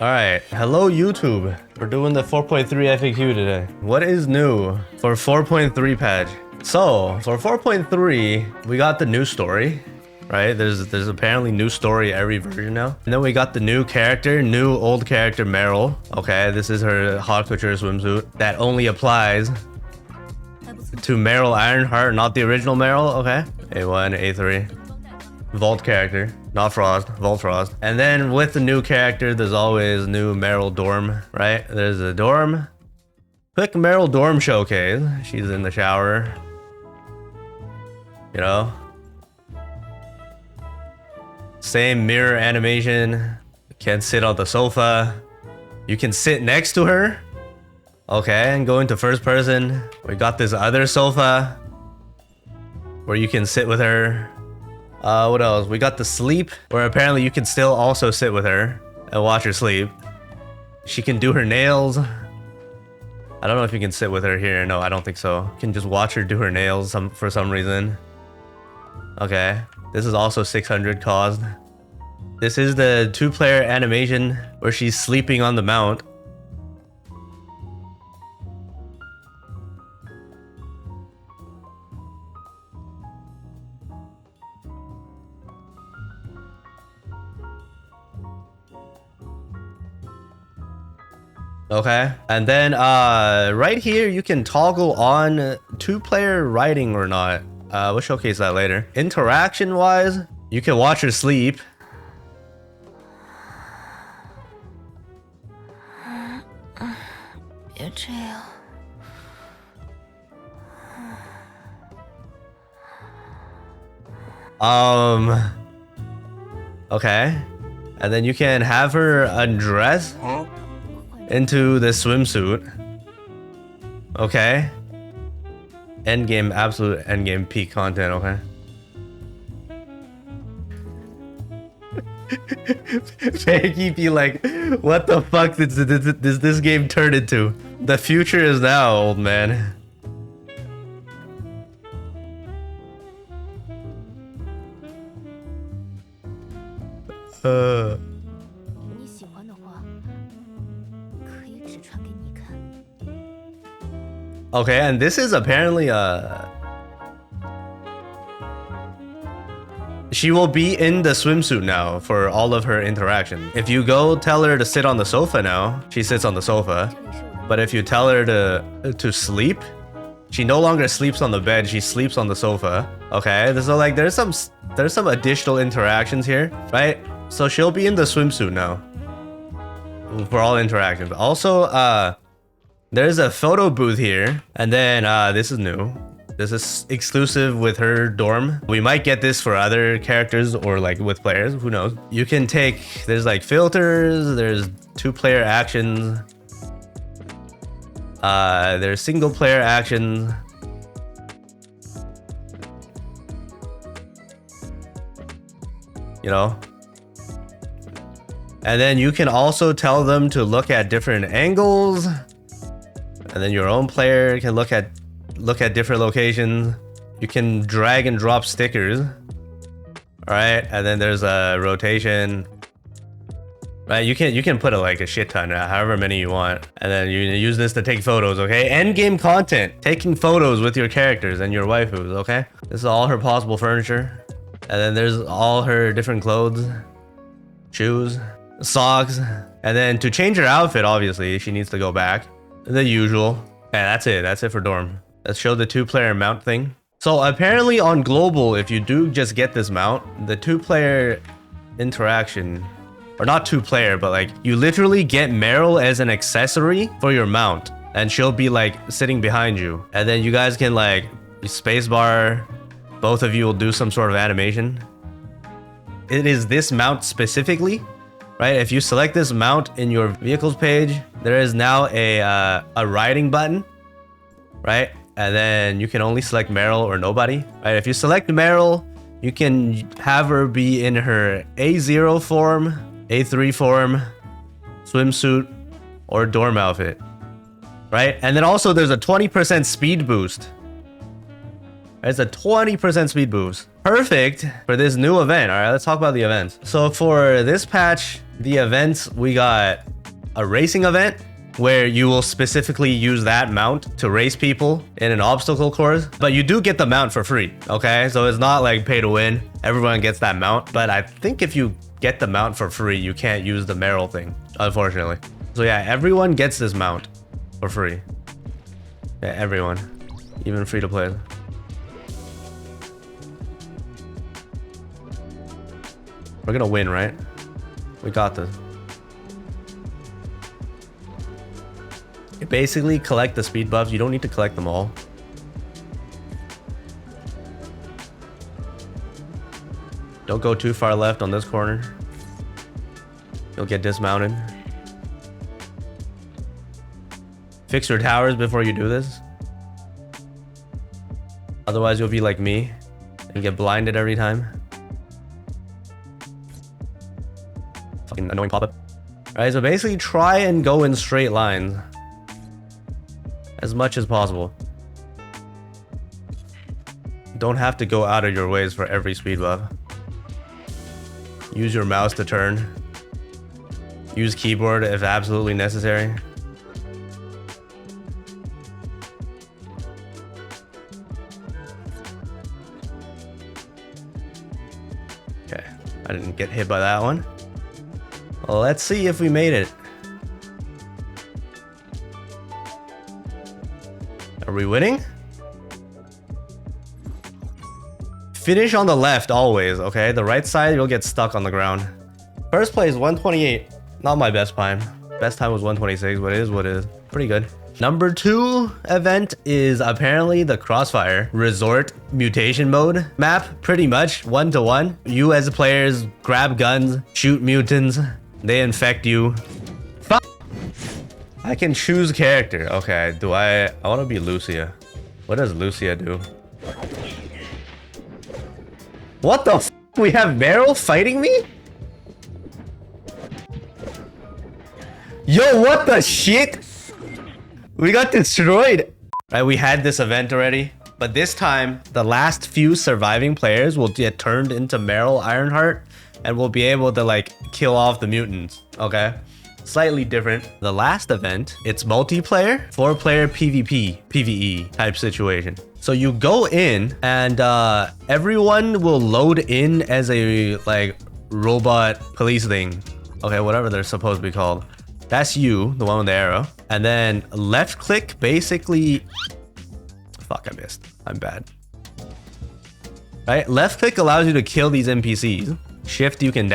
Alright, hello YouTube. We're doing the 4.3 FAQ today. What is new for 4.3 patch? So, for 4.3, we got the new story, right? There's apparently new story every version now. And then we got the new character, new old character Meryl. Okay, this is her hot couture swimsuit that only applies to Meryl Ironheart, not the original Meryl. Okay, A1, A3. Vault character, not Frost, Vault Frost. And then with the new character, there's always new Meryl dorm, right? There's a dorm. Quick Meryl dorm showcase. She's in the shower. You know? Same mirror animation. Can't sit on the sofa. You can sit next to her. Okay, and go into first person. We got this other sofa where you can sit with her. What else? We got the sleep, where apparently you can still also sit with her and watch her sleep. She can do her nails. I don't know if you can sit with her here. No, I don't think so. You can just watch her do her nails for some reason. Okay. This is also 600 cost. This is the 2-player animation where she's sleeping on the mount. Okay, and then right here you can toggle on 2-player writing or not. We'll showcase that later. Interaction wise, you can watch her sleep. Okay, and then you can have her undress into the swimsuit. Okay. Endgame, absolute endgame peak content, okay. Peggy be like, what the fuck does this game turn into? The future is now, old man. Okay, and this is apparently she will be in the swimsuit now for all of her interaction. If you go tell her to sit on the sofa now, she sits on the sofa. But if you tell her to sleep, she no longer sleeps on the bed, she sleeps on the sofa. Okay, so like there's some additional interactions here, right? So she'll be in the swimsuit now for all interactions. Also, there's a photo booth here, and then this is new. This is exclusive with her dorm. We might get this for other characters or like with players, who knows. You can take, there's like filters, there's 2-player actions, there's single-player actions. You know? And then you can also tell them to look at different angles. And then your own player can look at different locations. You can drag and drop stickers. Alright, and then there's a rotation. Right, you can put like a shit ton, however many you want. And then you use this to take photos, okay? End game content. Taking photos with your characters and your waifus, okay? This is all her possible furniture. And then there's all her different clothes. Shoes. Socks. And then to change her outfit, obviously, she needs to go back. The usual. Yeah, that's it. That's it for dorm. Let's show the 2-player mount thing. So apparently on global, if you do just get this mount, the 2-player interaction, or not 2-player, but like you literally get Meryl as an accessory for your mount, and she'll be like sitting behind you, and then you guys can like spacebar. Both of you will do some sort of animation. It is this mount specifically. Right, if you select this mount in your vehicles page, there is now a riding button, right? And then you can only select Meryl or nobody, right? If you select Meryl, you can have her be in her A0 form, A3 form, swimsuit, or dorm outfit, right? And then also there's a 20% speed boost. There's a 20% speed boost. perfect for this new event. All right, let's talk about the events. So for this patch, the events, we got a racing event where you will specifically use that mount to race people in an obstacle course, but you do get the mount for free, okay? So it's not like pay to win. Everyone gets that mount, but I think if you get the mount for free, you can't use the Meryl thing, unfortunately. So yeah, everyone gets this mount for free. Yeah, everyone, even free to play. We're gonna win, right? We got this. You basically collect the speed buffs. You don't need to collect them all. Don't go too far left on this corner. You'll get dismounted. Fix your towers before you do this. Otherwise, you'll be like me and get blinded every time. Fucking annoying pop-up. Alright, so basically try and go in straight lines as much as possible. Don't have to go out of your ways for every speed buff. Use your mouse to turn. Use keyboard if absolutely necessary. Okay, I didn't get hit by that one. Well, let's see if we made it. Are we winning? Finish on the left always, okay? The right side, you'll get stuck on the ground. First place, 128. Not my best time. Best time was 126, but it is what it is. Pretty good. Number 2 event is apparently the Crossfire Resort Mutation mode map. Pretty much 1-to-1. You as players grab guns, shoot mutants. They infect you. Fuck. I can choose character. Okay, do I want to be Lucia. What does Lucia do? What the f? We have Meryl fighting me? Yo, what the shit? We got destroyed. Right, we had this event already, but this time the last few surviving players will get turned into Meryl Ironheart and we'll be able to like kill off the mutants, okay? Slightly different. The last event, it's multiplayer, 4-player PvP, PvE type situation. So you go in and everyone will load in as a like robot police thing. Okay, whatever they're supposed to be called. That's you, the one with the arrow. And then left click basically... Fuck, I missed. I'm bad. Right, left click allows you to kill these NPCs. Shift, you can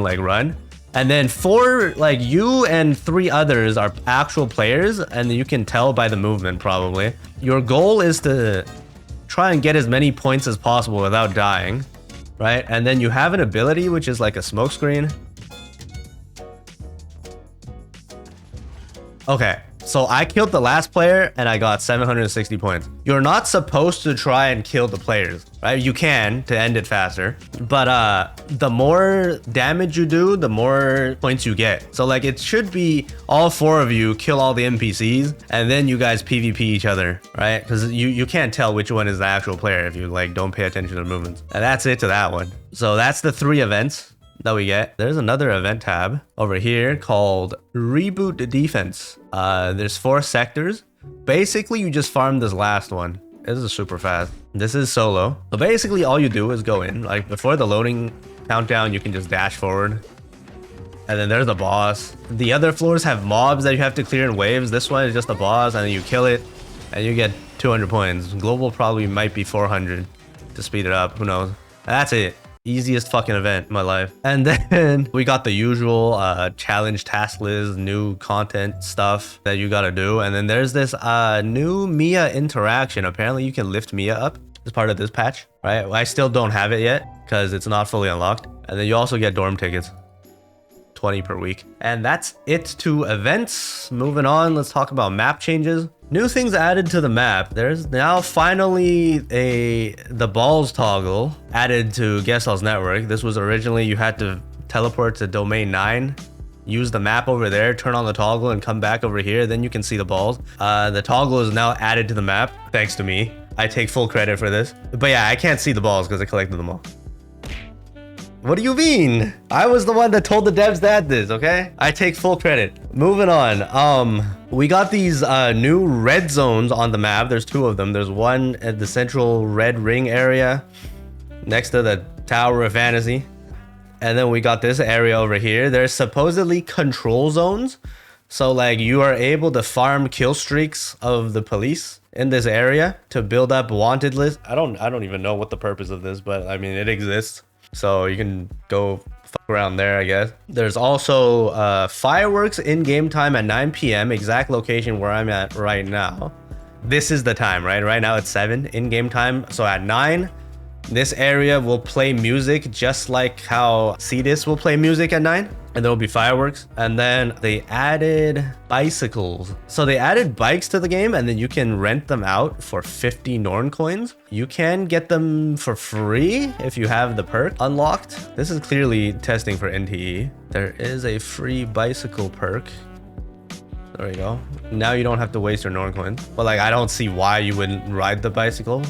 like run. And then like you and 3 others are actual players, and you can tell by the movement probably. Your goal is to try and get as many points as possible without dying, right? And then you have an ability which is like a smoke screen. Okay, so I killed the last player and I got 760 points. You're not supposed to try and kill the players, right? You can to end it faster, but the more damage you do, the more points you get. So like it should be all 4 of you kill all the NPCs and then you guys PvP each other, right? Because you can't tell which one is the actual player if you like don't pay attention to the movements. And that's it to that one. So that's the 3 events that we get. There's another event tab over here called Reboot Defense. There's 4 sectors. Basically, you just farm this last one. This is super fast. This is solo. So basically, all you do is go in. Like before the loading countdown, you can just dash forward. And then there's the boss. The other floors have mobs that you have to clear in waves. This one is just a boss, and then you kill it, and you get 200 points. Global probably might be 400 to speed it up. Who knows? And that's it. Easiest fucking event in my life. And then we got the usual challenge task list, new content stuff that you gotta do. And then there's this new Mia interaction. Apparently you can lift Mia up as part of this patch, right? I still don't have it yet because it's not fully unlocked. And then you also get dorm tickets, 20 per week. And that's it to events. Moving on, let's talk about map changes. New things added to the map. There's now finally the balls toggle added to Gesthos network. This was originally you had to teleport to domain 9, use the map over there, turn on the toggle and come back over here. Then you can see the balls. The toggle is now added to the map thanks to me. I take full credit for this. But yeah, I can't see the balls because I collected them all. What do you mean? I was the one that told the devs to add this, okay? I take full credit. Moving on. We got these new red zones on the map. There's 2 of them. There's one at the central red ring area next to the Tower of Fantasy. And then we got this area over here. There's supposedly control zones. So like you are able to farm kill streaks of the police in this area to build up wanted list. I don't even know what the purpose of this, but I mean it exists. So you can go fuck around there, I guess. There's also fireworks in game time at 9 p.m. exact location where I'm at right now. This is the time, right? Right now it's 7 in game time. So at 9, this area will play music just like how CDIS will play music at 9. And there will be fireworks. And then they added bicycles. So they added bikes to the game and then you can rent them out for 50 Norn coins. You can get them for free if you have the perk unlocked. This is clearly testing for NTE. There is a free bicycle perk. There you go. Now you don't have to waste your Norn coins. But like, I don't see why you wouldn't ride the bicycle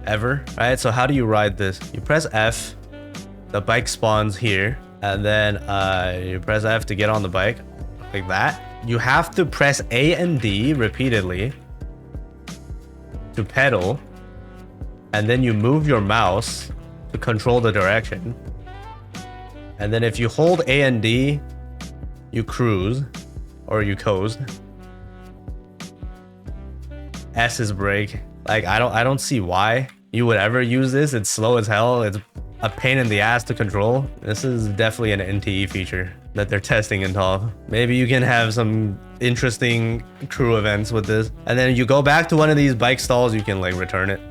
ever. All right, so how do you ride this? You press F, the bike spawns here. And then you press F to get on the bike, like that. You have to press A and D repeatedly to pedal. And then you move your mouse to control the direction. And then if you hold A and D, you cruise or you coast. S is brake. Like I don't see why you would ever use this. It's slow as hell. It's a pain in the ass to control. This is definitely an NTE feature that they're testing in TOF. Maybe you can have some interesting crew events with this. And then you go back to one of these bike stalls, you can like return it.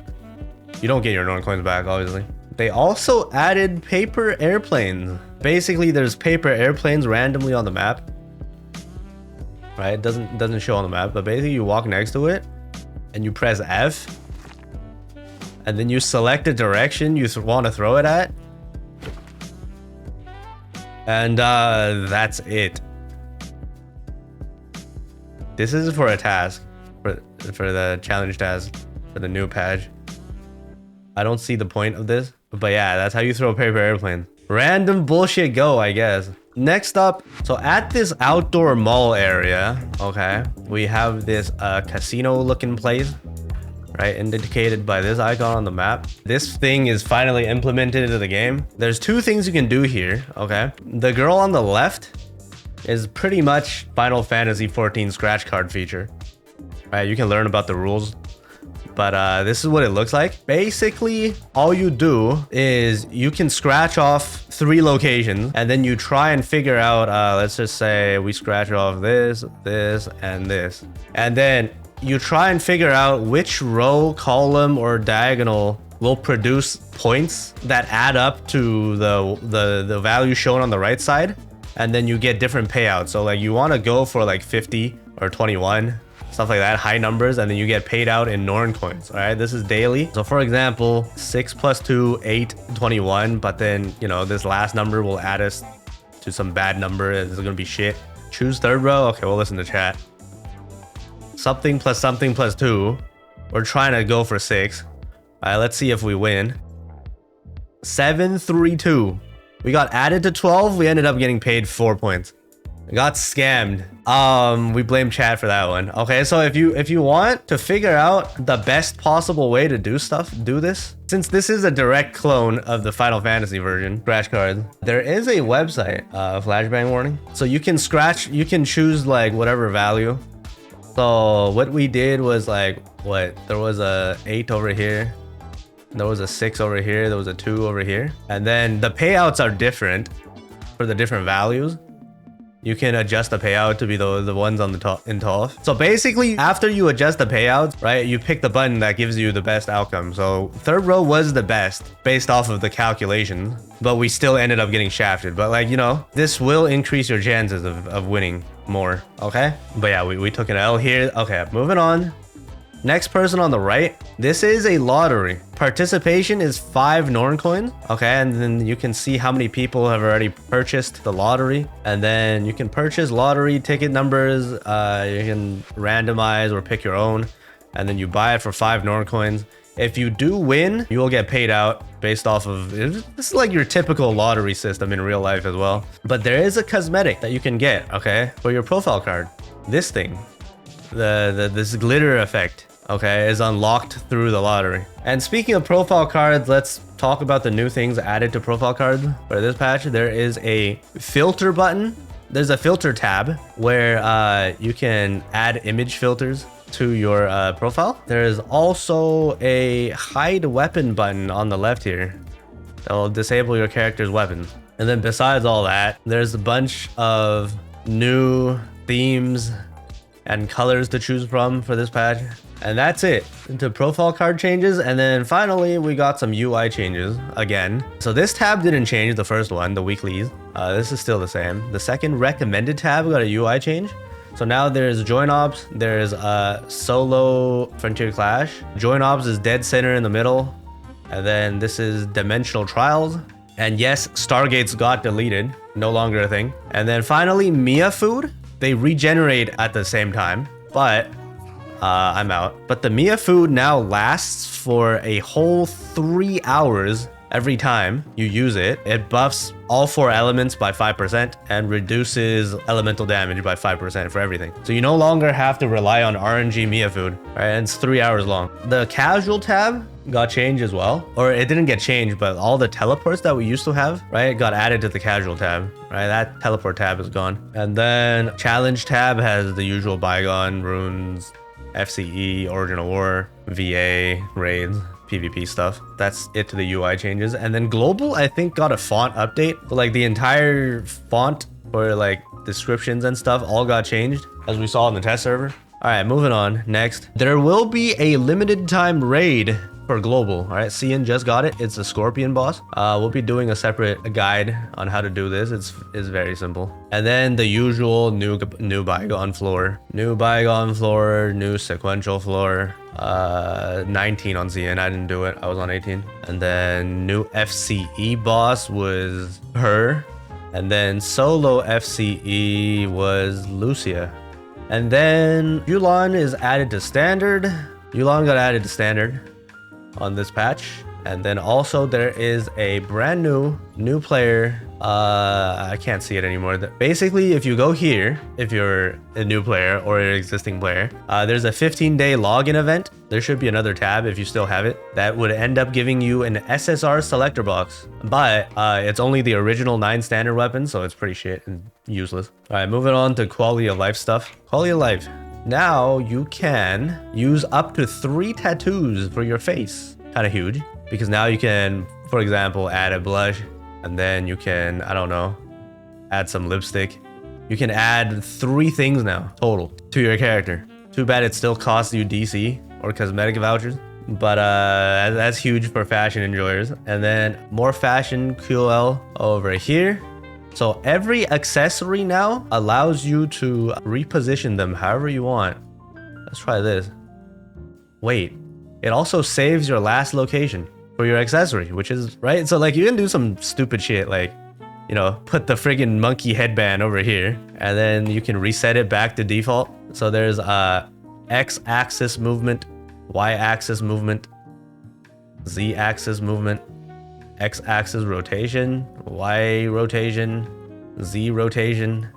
You don't get your Norn coins back, obviously. They also added paper airplanes. Basically, there's paper airplanes randomly on the map. Right? It doesn't show on the map, but basically you walk next to it and you press F. And then you select a direction you want to throw it at. And that's it. This is for a task. For the challenge task. For the new patch. I don't see the point of this. But yeah, that's how you throw paper airplanes. Random bullshit go, I guess. Next up, so at this outdoor mall area, okay, we have this casino looking place. Right, indicated by this icon on the map. This thing is finally implemented into the game. There's 2 things you can do here, okay? The girl on the left is pretty much Final Fantasy 14 scratch card feature. Right, you can learn about the rules. But this is what it looks like. Basically, all you do is you can scratch off 3 locations and then you try and figure out, let's just say we scratch off this, this, and this. And then you try and figure out which row, column, or diagonal will produce points that add up to the value shown on the right side. And then you get different payouts. So like you want to go for like 50 or 21, stuff like that, high numbers, and then you get paid out in Norn coins. All right, this is daily. So for example, 6 + 2, 8, 21. But then, you know, this last number will add us to some bad number. This is going to be shit. Choose third row. Okay, we'll listen to chat. Something plus something plus 2. We're trying to go for 6. All right, let's see if we win. 7, 3, 2. We got added to 12. We ended up getting paid 4 points. We got scammed. We blame chat for that one. Okay, so if you want to figure out the best possible way to do stuff, do this. Since this is a direct clone of the Final Fantasy version, scratch cards, there is a website, flashbang warning. So you can scratch, you can choose like whatever value. So what we did was like, there was a 8 over here. There was a 6 over here. There was a 2 over here. And then the payouts are different for the different values. You can adjust the payout to be the ones on the top in TOF. So basically, after you adjust the payouts, right, you pick the button that gives you the best outcome. So third row was the best based off of the calculations, but we still ended up getting shafted. But like, you know, this will increase your chances of winning more, okay? But yeah, we took an L here. Okay, moving on. Next person on the right, this is a lottery. Participation is 5 Norn coins. Okay, and then you can see how many people have already purchased the lottery. And then you can purchase lottery ticket numbers. You can randomize or pick your own. and then you buy it for 5 Norn coins. If you do win, you will get paid out based off of, this is like your typical lottery system in real life as well. But there is a cosmetic that you can get, okay, for your profile card. This thing, this glitter effect, okay, is unlocked through the lottery. And speaking of profile cards, let's talk about the new things added to profile cards for this patch. There is a filter button. There's a filter tab where you can add image filters to your profile. There is also a hide weapon button on the left here that will disable your character's weapons. And then besides all that, there's a bunch of new themes and colors to choose from for this patch. And that's it into profile card changes. And then finally, we got some UI changes again. So this tab didn't change, the first one, the weeklies. This is still the same. The second recommended tab got a UI change. So now there's Join Ops, there's Solo Frontier Clash. Join Ops is dead center in the middle. And then this is Dimensional Trials. And yes, Stargates got deleted, no longer a thing. And then finally, Mia Food. They regenerate at the same time, but I'm out. But the Mia Food now lasts for a whole 3 hours every time you use it. It buffs all 4 elements by 5% and reduces elemental damage by 5% for everything. So you no longer have to rely on RNG Mia Food, right? And it's 3 hours long. The casual tab got changed as well, or it didn't get changed, but all the teleports that we used to have, right, got added to the casual tab, right? That teleport tab is gone. And then challenge tab has the usual Bygone, runes, FCE, Origin of War, VA, raids, PvP stuff. That's it to the UI changes. And then global, I think, got a font update. So like the entire font for like descriptions and stuff all got changed, as we saw in the test server. All right, moving on. Next, there will be a limited time raid for global. All right, Cian just got it. It's a Scorpion boss. We'll be doing a separate guide on how to do this. It's very simple. And then the usual new Bygone floor, new sequential floor. 19 on Cian. I didn't do it. I was on 18. And then new FCE boss was her. And then solo FCE was Lucia. And then Yulan is added to standard. Yulan got added to standard on this patch. And then also there is a brand new player. I can't see it anymore. Basically, if you go here, if you're a new player or an existing player, there's a 15-day login event. There should be another tab if you still have it. That would end up giving you an SSR Selector Box. But it's only the original 9 standard weapons, so it's pretty shit and useless. All right, moving on to quality of life stuff. Quality of life. Now you can use up to 3 tattoos for your face. Kind of huge. Because now you can, for example, add a blush, and then you can, I don't know, add some lipstick. You can add 3 things now total to your character. Too bad it still costs you DC or cosmetic vouchers, but that's huge for fashion enjoyers. And then more fashion QOL over here. So every accessory now allows you to reposition them however you want. Let's try this. Wait, it also saves your last location for your accessory, which is right. So like you can do some stupid shit like, you know, put the friggin' monkey headband over here and then you can reset it back to default. So there's X-axis movement, Y-axis movement, Z-axis movement, X-axis rotation, Y rotation, Z rotation,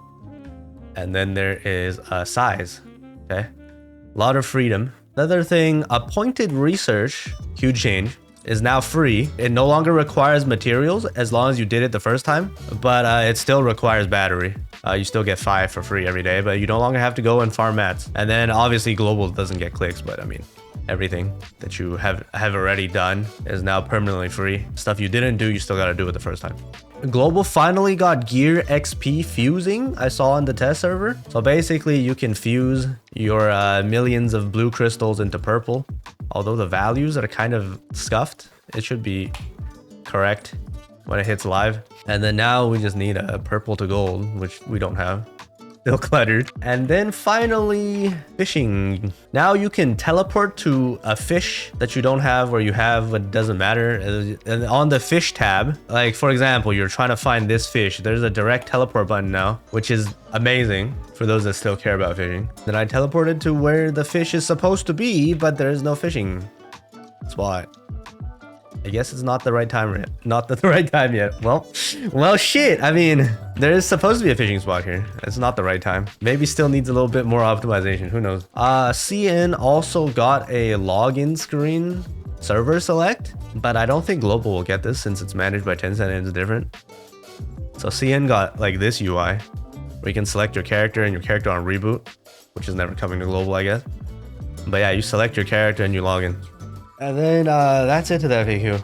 and then there is size. Okay, a lot of freedom. Another thing, appointed research, huge change, is now free. It no longer requires materials as long as you did it the first time, but it still requires battery. You still get 5 for free every day, but you no longer have to go and farm mats. And then obviously global doesn't get clicks, but I mean, everything that you have already done is now permanently free. Stuff you didn't do, you still got to do it the first time. Global finally got gear XP fusing, I saw on the test server. So basically you can fuse your millions of blue crystals into purple. Although the values are kind of scuffed, it should be correct when it hits live. And then now we just need a purple to gold, which we don't have. still cluttered. And then finally, fishing. Now you can teleport to a fish that you don't have or you have, but it doesn't matter. And on the fish tab, like for example, you're trying to find this fish. There's a direct teleport button now, which is amazing for those that still care about fishing. Then I teleported to where the fish is supposed to be, but there is no fishing. That's why. I guess it's not the right time yet. Not the right time yet. Well, shit. I mean, there is supposed to be a fishing spot here. It's not the right time. Maybe still needs a little bit more optimization. Who knows? CN also got a login screen server select, but I don't think Global will get this since it's managed by Tencent and it's different. So CN got like this UI where you can select your character and your character on Reboot, which is never coming to Global, I guess. But yeah, you select your character and you log in. And then that's it to the FAQ.